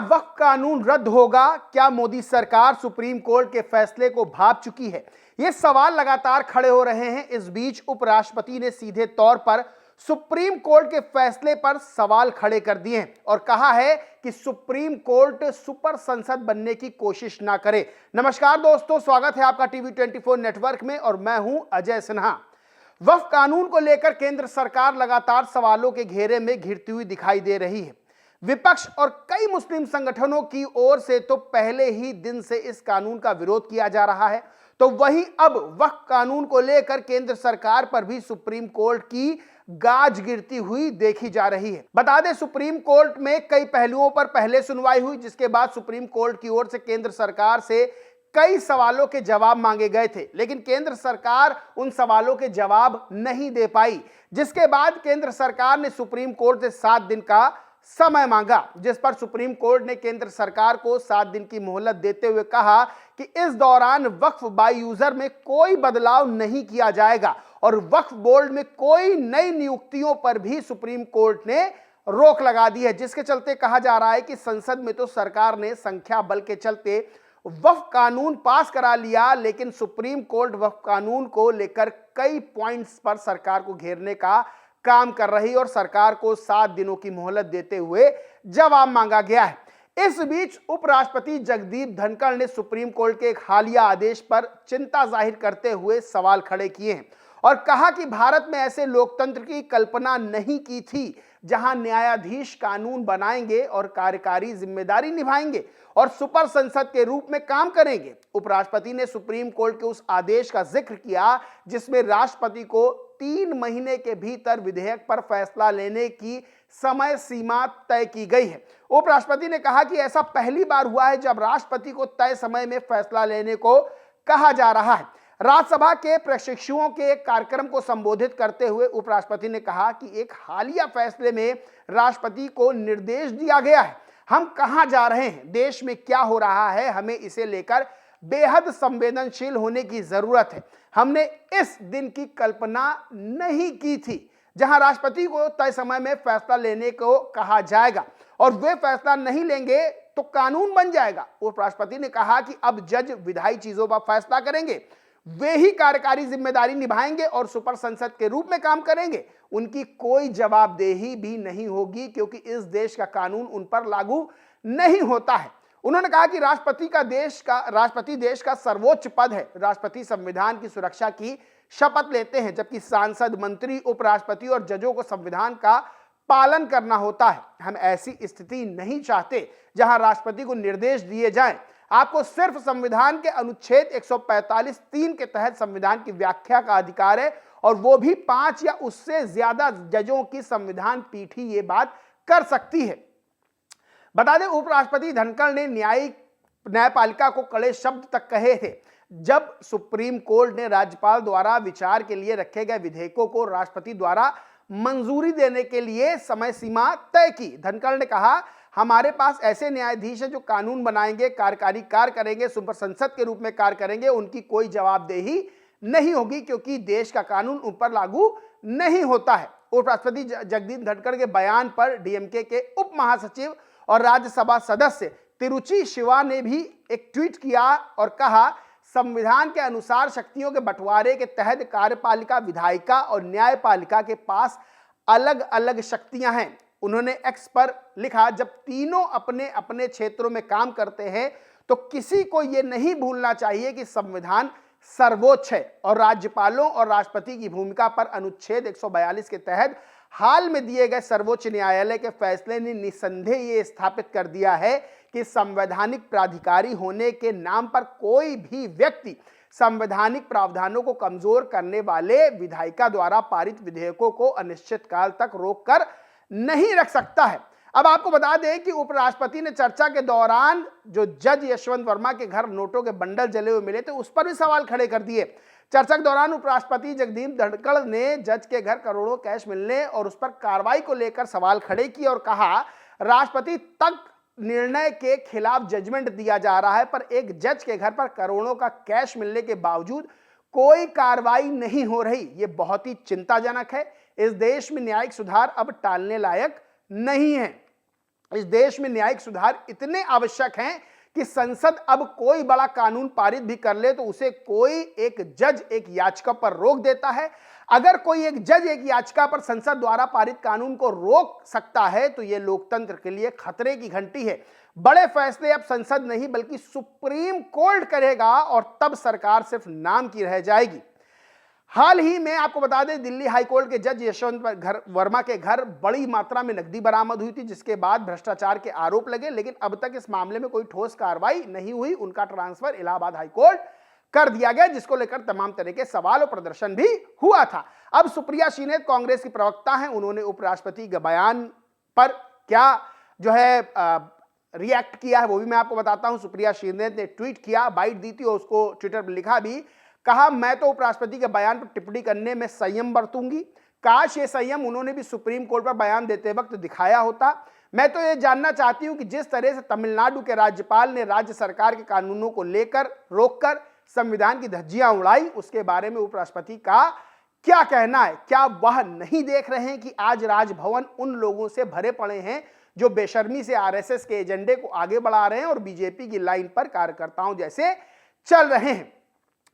वक्फ कानून रद्द होगा? क्या मोदी सरकार सुप्रीम कोर्ट के फैसले को भांप चुकी है? ये सवाल लगातार खड़े हो रहे हैं। इस बीच उपराष्ट्रपति ने सीधे तौर पर सुप्रीम कोर्ट के फैसले पर सवाल खड़े कर दिए हैं और कहा है कि सुप्रीम कोर्ट सुपर संसद बनने की कोशिश ना करे। नमस्कार दोस्तों, स्वागत है आपका टीवी 24 नेटवर्क में और मैं हूं अजय सिन्हा। वक्फ कानून को लेकर केंद्र सरकार लगातार सवालों के घेरे में घिरती हुई दिखाई दे रही है। विपक्ष और कई मुस्लिम संगठनों की ओर से तो पहले ही दिन से इस कानून का विरोध किया जा रहा है, तो वहीं अब वक्फ कानून को लेकर केंद्र सरकार पर भी सुप्रीम कोर्ट की गाज गिरती हुई देखी जा रही है। बता दें, सुप्रीम कोर्ट में कई पहलुओं पर पहले सुनवाई हुई, जिसके बाद सुप्रीम कोर्ट की ओर से केंद्र सरकार से कई सवालों के जवाब मांगे गए थे, लेकिन केंद्र सरकार उन सवालों के जवाब नहीं दे पाई, जिसके बाद केंद्र सरकार ने सुप्रीम कोर्ट से 7 दिन का समय मांगा, जिस पर सुप्रीम कोर्ट ने केंद्र सरकार को 7 दिन की मोहलत देते हुए कहा कि इस दौरान वक्फ बाय यूजर में कोई बदलाव नहीं किया जाएगा और वक्फ बोर्ड में कोई नई नियुक्तियों पर भी सुप्रीम कोर्ट ने रोक लगा दी है। जिसके चलते कहा जा रहा है कि संसद में तो सरकार ने संख्या बल के चलते वक्फ कानून पास करा लिया, लेकिन सुप्रीम कोर्ट वक्फ कानून को लेकर कई पॉइंट्स पर सरकार को घेरने का काम कर रही और सरकार को 7 दिनों की मोहलत देते हुए जवाब मांगा गया है। इस बीच उपराष्ट्रपति जगदीप धनखड़ ने सुप्रीम कोर्ट के एक हालिया आदेश पर चिंता जाहिर करते हुए सवाल खड़े किए हैं और कहा कि भारत में ऐसे लोकतंत्र की कल्पना नहीं की थी जहां न्यायाधीश कानून बनाएंगे और कार्यकारी जिम्मेदारी निभाएंगे और सुपर संसद के रूप में काम करेंगे। उपराष्ट्रपति ने सुप्रीम कोर्ट के उस आदेश का जिक्र किया जिसमें राष्ट्रपति को 3 महीने के भीतर विधेयक पर फैसला लेने की समय सीमा तय की गई है। उपराष्ट्रपति ने कहा कि ऐसा पहली बार हुआ है जब राष्ट्रपति को तय समय में फैसला लेने को कहा जा रहा है। राज्यसभा के प्रशिक्षुओं के एक कार्यक्रम को संबोधित करते हुए उपराष्ट्रपति ने कहा कि एक हालिया फैसले में राष्ट्रपति को निर्देश दिया गया है, हम कहां जा रहे हैं, देश में क्या हो रहा है, हमें इसे लेकर बेहद संवेदनशील होने की जरूरत है। हमने इस दिन की कल्पना नहीं की थी जहां राष्ट्रपति को तय समय में फैसला लेने को कहा जाएगा और वे फैसला नहीं लेंगे तो कानून बन जाएगा। उपराष्ट्रपति ने कहा कि अब जज विधायी चीजों पर फैसला करेंगे, वे ही कार्यकारी जिम्मेदारी निभाएंगे और सुपर संसद के रूप में काम करेंगे। उनकी कोई जवाबदेही भी नहीं होगी क्योंकि इस देश का कानून उन पर लागू नहीं होता है। उन्होंने कहा कि राष्ट्रपति देश का सर्वोच्च पद है। राष्ट्रपति संविधान की सुरक्षा की शपथ लेते हैं, जबकि सांसद, मंत्री, उपराष्ट्रपति और जजों को संविधान का पालन करना होता है। हम ऐसी स्थिति नहीं चाहते जहां राष्ट्रपति को निर्देश दिए जाएं। आपको सिर्फ संविधान के अनुच्छेद 145(3) के तहत संविधान की व्याख्या का अधिकार है और वो भी 5 या उससे ज्यादा जजों की संविधान पीठ ही ये बात कर सकती है। बता दें, उपराष्ट्रपति धनखड़ ने न्यायपालिका को कड़े शब्द तक कहे थे जब सुप्रीम कोर्ट ने राज्यपाल द्वारा विचार के लिए रखे गए विधेयकों को राष्ट्रपति द्वारा मंजूरी देने के लिए समय सीमा तय की। धनखड़ ने कहा, हमारे पास ऐसे न्यायाधीश हैं जो कानून बनाएंगे, कार्यकारी कार्य करेंगे, सुपर संसद के रूप में कार्य करेंगे, उनकी कोई जवाबदेही नहीं होगी क्योंकि देश का कानून उन पर लागू नहीं होता है। उपराष्ट्रपति जगदीप धनखड़ के बयान पर डीएमके के उप महासचिव और राज्यसभा सदस्य तिरुचि शिवा ने भी एक ट्वीट किया और कहा, संविधान के अनुसार शक्तियों के बंटवारे के तहत कार्यपालिका, विधायिका और न्यायपालिका के पास अलग अलग शक्तियां हैं। उन्होंने एक्स पर लिखा, जब तीनों अपने अपने क्षेत्रों में काम करते हैं तो किसी को यह नहीं भूलना चाहिए कि संविधान सर्वोच्च है और राज्यपालों और राष्ट्रपति की भूमिका पर अनुच्छेद 142 के तहत हाल में दिए गए सर्वोच्च न्यायालय के फैसले ने निसंदेह ये स्थापित कर दिया है कि संवैधानिक प्राधिकारी होने के नाम पर कोई भी व्यक्ति संवैधानिक प्रावधानों को कमजोर करने वाले विधायिका द्वारा पारित विधेयकों को अनिश्चित काल तक रोककर नहीं रख सकता है। अब आपको बता दें कि उपराष्ट्रपति ने चर्चा के दौरान जो जज यशवंत वर्मा के घर नोटों के बंडल जले हुए मिले थे उस पर भी सवाल खड़े कर दिए। चर्चा के दौरान उपराष्ट्रपति जगदीप धनखड़ ने जज के घर करोड़ों कैश मिलने और उस पर कार्रवाई को लेकर सवाल खड़े किए और कहा, राष्ट्रपति तक निर्णय के खिलाफ जजमेंट दिया जा रहा है पर एक जज के घर पर करोड़ों का कैश मिलने के बावजूद कोई कार्रवाई नहीं हो रही। ये बहुत ही चिंताजनक है। इस देश में न्यायिक सुधार अब टालने लायक नहीं है। इस देश में न्यायिक सुधार इतने आवश्यक हैं कि संसद अब कोई बड़ा कानून पारित भी कर ले तो उसे कोई एक जज एक याचिका पर रोक देता है। अगर कोई एक जज एक याचिका पर संसद द्वारा पारित कानून को रोक सकता है तो यह लोकतंत्र के लिए खतरे की घंटी है। बड़े फैसले अब संसद नहीं बल्कि सुप्रीम कोर्ट करेगा और तब सरकार सिर्फ नाम की रह जाएगी। हाल ही में आपको बता दें, दिल्ली हाईकोर्ट के जज यशवंत वर्मा के घर बड़ी मात्रा में नकदी बरामद हुई थी, जिसके बाद भ्रष्टाचार के आरोप लगे, लेकिन अब तक इस मामले में कोई ठोस कार्रवाई नहीं हुई। उनका ट्रांसफर इलाहाबाद हाईकोर्ट कर दिया गया, जिसको लेकर तमाम तरह के सवाल और प्रदर्शन भी हुआ था। अब सुप्रिया श्रीनेत कांग्रेस की प्रवक्ता हैं, उन्होंने उपराष्ट्रपति के बयान पर क्या जो है रिएक्ट किया है वो भी मैं आपको बताता हूं। सुप्रिया श्रीनेत ने ट्वीट किया, बाइट दी थी और उसको ट्विटर पर लिखा भी, कहा मैं तो उपराष्ट्रपति के बयान पर टिप्पणी करने में संयम बरतूंगी। काश ये संयम उन्होंने भी सुप्रीम कोर्ट पर बयान देते वक्त दिखाया होता। मैं तो ये जानना चाहती हूं कि जिस तरह से तमिलनाडु के राज्यपाल ने राज्य सरकार के कानूनों को लेकर रोककर संविधान की धज्जियां उड़ाई, उसके बारे में उपराष्ट्रपति का क्या कहना है? क्या वह नहीं देख रहे हैं कि आज राजभवन उन लोगों से भरे पड़े हैं जो बेशर्मी से आरएसएस के एजेंडे को आगे बढ़ा रहे हैं और बीजेपी की लाइन पर कार्यकर्ताओं जैसे चल रहे हैं।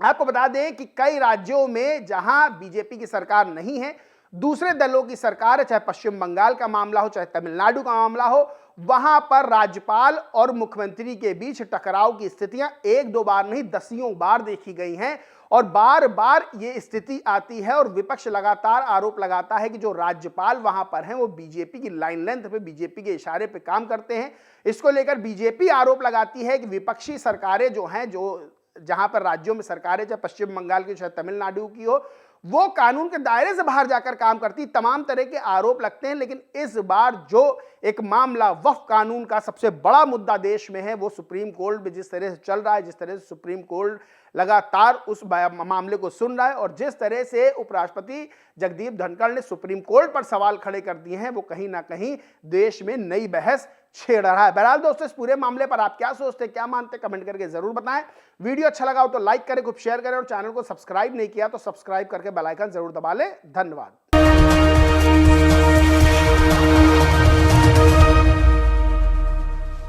आपको बता दें कि कई राज्यों में जहां बीजेपी की सरकार नहीं है, दूसरे दलों की सरकार है, चाहे पश्चिम बंगाल का मामला हो चाहे तमिलनाडु का मामला हो, वहां पर राज्यपाल और मुख्यमंत्री के बीच टकराव की स्थितियां एक दो बार नहीं दसियों बार देखी गई हैं और बार बार ये स्थिति आती है और विपक्ष लगातार आरोप लगाता है कि जो राज्यपाल वहां पर हैं वो बीजेपी की लाइन लेंथ पे, बीजेपी के इशारे पे काम करते हैं। इसको लेकर बीजेपी आरोप लगाती है कि विपक्षी सरकारें जो हैं, जो जहां पर राज्यों में सरकारें चाहे पश्चिम बंगाल की चाहे तमिलनाडु की हो, वो कानून के दायरे से बाहर जाकर काम करती। तमाम तरह के आरोप लगते हैं, लेकिन इस बार जो एक मामला वक्फ कानून का सबसे बड़ा मुद्दा देश में है, वो सुप्रीम कोर्ट में जिस तरह से चल रहा है, जिस तरह से सुप्रीम कोर्ट लगातार उस मामले को सुन रहा है और जिस तरह से उपराष्ट्रपति जगदीप धनखड़ ने सुप्रीम कोर्ट पर सवाल खड़े कर दिए हैं, वो कहीं ना कहीं देश में नई बहस छेड़ रहा है। बहरहाल दोस्तों, इस पूरे मामले पर आप क्या सोचते हैं, क्या मानते हैं, कमेंट करके जरूर बताएं। वीडियो अच्छा लगा हो तो लाइक करें, खूब शेयर करें और चैनल को सब्सक्राइब नहीं किया तो सब्सक्राइब करके बेल आइकन जरूर दबा लें। धन्यवाद।